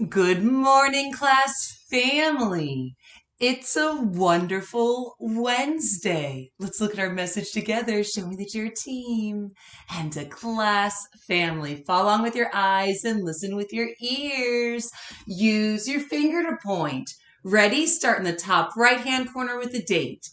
Good morning, class family. It's a wonderful Wednesday. Let's look at our message together. Show me that you're a team and a class family. Follow along with your eyes and listen with your ears. Use your finger to point. Ready? Start in the top right-hand corner with the date.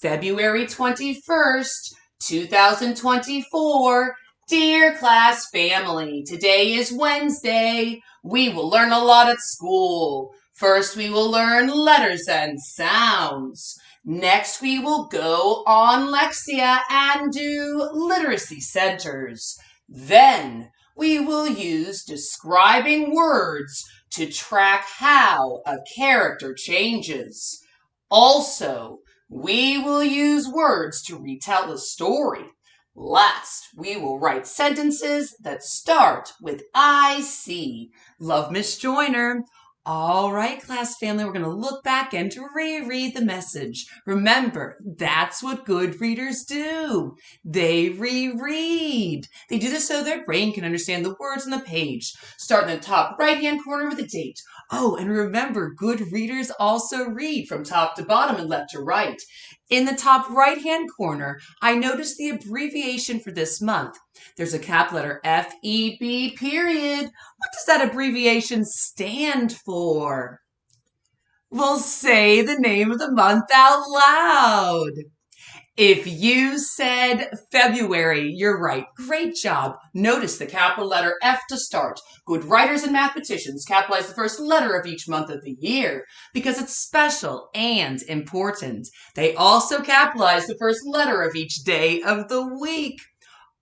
February 21st, 2024. Dear class family, today is Wednesday. We will learn a lot at school. First, we will learn letters and sounds. Next, we will go on Lexia and do literacy centers. Then, we will use describing words to track how a character changes. Also, we will use words to retell the story. Last, we will write sentences that start with I see. Love, Miss Joyner. All right, class family, we're going to look back and reread the message. Remember, that's what good readers do. They reread. They do this so their brain can understand the words on the page. Start in the top right-hand corner with a date. Oh, and remember, good readers also read from top to bottom and left to right. In the top right-hand corner, I noticed the abbreviation for this month. There's a cap letter FEB period. What does that abbreviation stand for? We'll say the name of the month out loud. If you said February, you're right. Great job. Notice the capital letter F to start. Good writers and mathematicians capitalize the first letter of each month of the year because it's special and important. They also capitalize the first letter of each day of the week.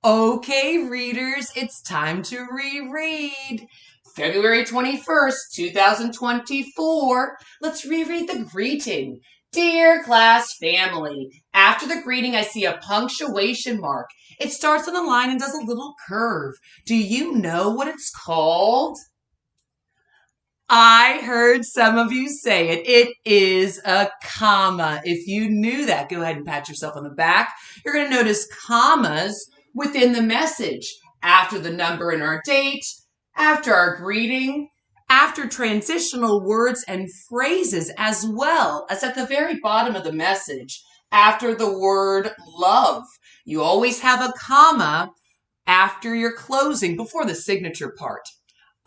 Okay, readers, it's time to reread. February 21st, 2024. Let's reread the greeting. Dear class family, after the greeting, I see a punctuation mark. It starts on the line and does a little curve. Do you know what it's called? I heard some of you say it. It is a comma. If you knew that, go ahead and pat yourself on the back. You're going to notice commas within the message. After the number and our date, after our greeting, after transitional words and phrases, as well as at the very bottom of the message, after the word love. You always have a comma after your closing before the signature part.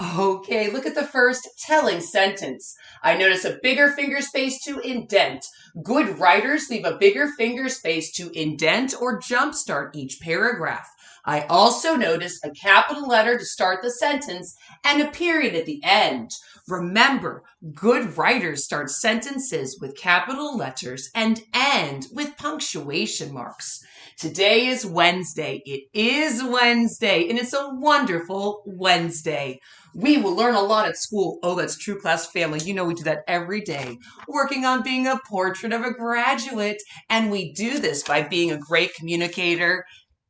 Okay, look at the first telling sentence. I notice a bigger finger space to indent. Good writers leave a bigger finger space to indent or jumpstart each paragraph. I also notice a capital letter to start the sentence and a period at the end. Remember, good writers start sentences with capital letters and end with punctuation marks. Today is Wednesday. It is Wednesday, and it's a wonderful Wednesday. We will learn a lot at school. Oh, that's true, class family. You know we do that every day, working on being a portrait of a graduate. And we do this by being a great communicator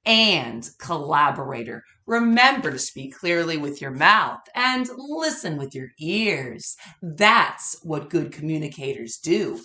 and collaborator. Remember to speak clearly with your mouth and listen with your ears. That's what good communicators do.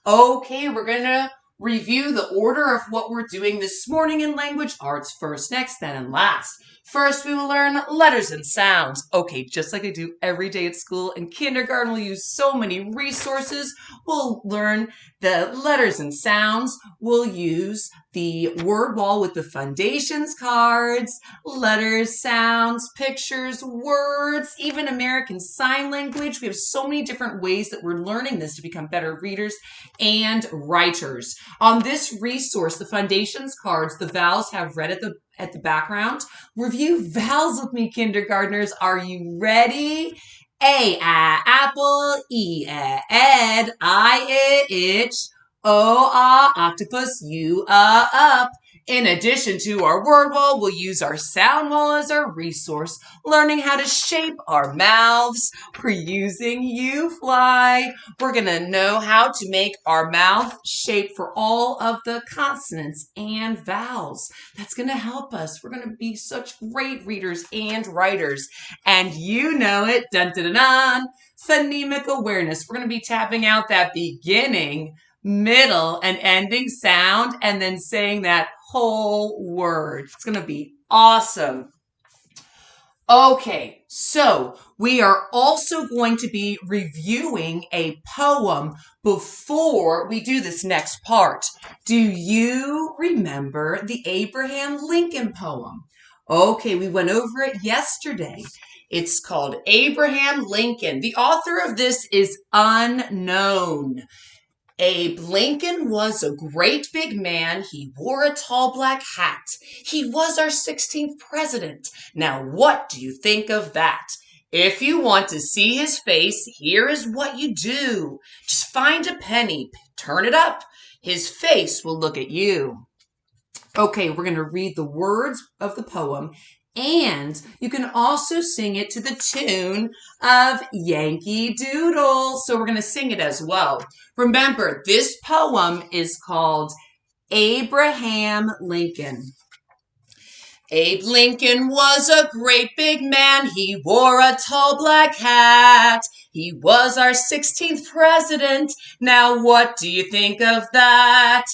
Okay, we're going to review the order of what we're doing this morning in language arts, first, next, then, and last. First, we will learn letters and sounds. Okay, just like I do every day at school. In kindergarten, we'll use so many resources. We'll learn the letters and sounds. We'll use the word wall with the foundations cards, letters, sounds, pictures, words, even American Sign Language. We have so many different ways that we're learning this to become better readers and writers. On this resource, the foundations cards, the vowels have red at the background. Review vowels with me, kindergartners. Are you ready? A, apple. E, ed. I, itch. O, octopus. U, up. In addition to our word wall, we'll use our sound wall as our resource, learning how to shape our mouths. We're using U-Fly. We're going to know how to make our mouth shape for all of the consonants and vowels. That's going to help us. We're going to be such great readers and writers. And you know it. Dun, dun, dun, dun. Phonemic awareness. We're going to be tapping out that beginning, middle, and ending sound, and then saying that whole word. It's going to be awesome. Okay, so we are also going to be reviewing a poem before we do this next part. Do you remember the Abraham Lincoln poem? Okay, we went over it yesterday. It's called Abraham Lincoln. The author of this is unknown. Abe Lincoln was a great big man. He wore a tall black hat. He was our 16th president. Now, what do you think of that? If you want to see his face, here is what you do. Just find a penny, turn it up. His face will look at you. Okay, we're going to read the words of the poem, and you can also sing it to the tune of Yankee Doodle. So we're going to sing it as well. Remember, this poem is called Abraham Lincoln. Abe Lincoln was a great big man. He wore a tall black hat. He was our 16th president. Now what do you think of that?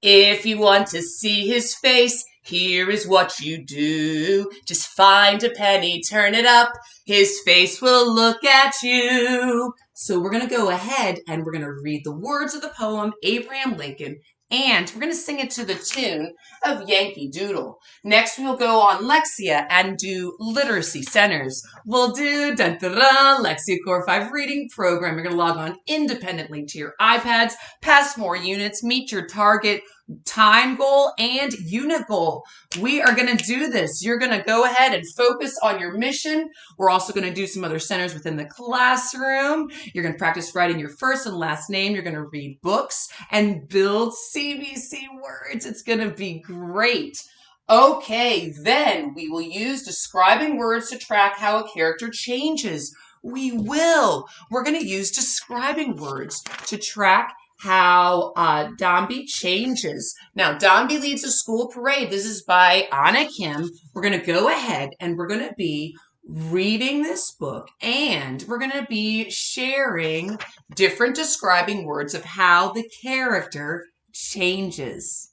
If you want to see his face, here is what you do. Just find a penny, turn it up. His face will look at you. So we're going to go ahead and we're going to read the words of the poem, Abraham Lincoln, and we're going to sing it to the tune of Yankee Doodle. Next, we'll go on Lexia and do literacy centers. We'll do Lexia Core 5 reading program. You're going to log on independently to your iPads, pass more units, meet your target time goal and unit goal. We are going to do this. You're going to go ahead and focus on your mission. We're also going to do some other centers within the classroom. You're going to practice writing your first and last name. You're going to read books and build CBC words. It's going to be great. Okay, then we will use describing words to track how a character changes. We're going to use describing words to track how Dombey changes. Now, Dombey leads a school parade. This is by Anna Kim. We're going to go ahead and we're going to be reading this book, and we're going to be sharing different describing words of how the character changes.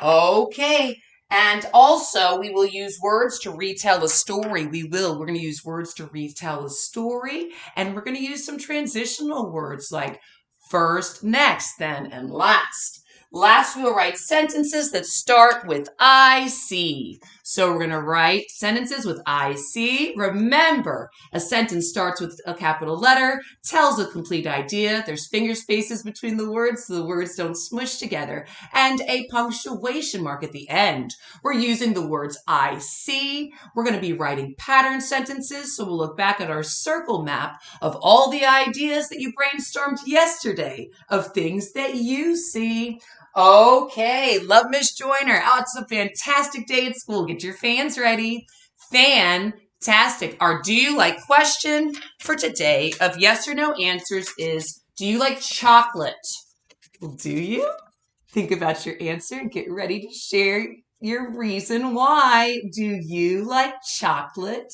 Okay. And also, we will use words to retell a story. We're going to use words to retell a story, and we're going to use some transitional words like first, next, then, and last. Last, we'll write sentences that start with I see. So we're going to write sentences with I see. Remember, a sentence starts with a capital letter, tells a complete idea. There's finger spaces between the words so the words don't smush together, and a punctuation mark at the end. We're using the words I see. We're going to be writing pattern sentences, so we'll look back at our circle map of all the ideas that you brainstormed yesterday of things that you see. Okay, love Miss Joyner. Oh, it's a fantastic day at school. Get your fans ready. Fantastic. Our do you like question for today of yes or no answers is, do you like chocolate? Well, do you? Think about your answer and get ready to share your reason why. Do you like chocolate?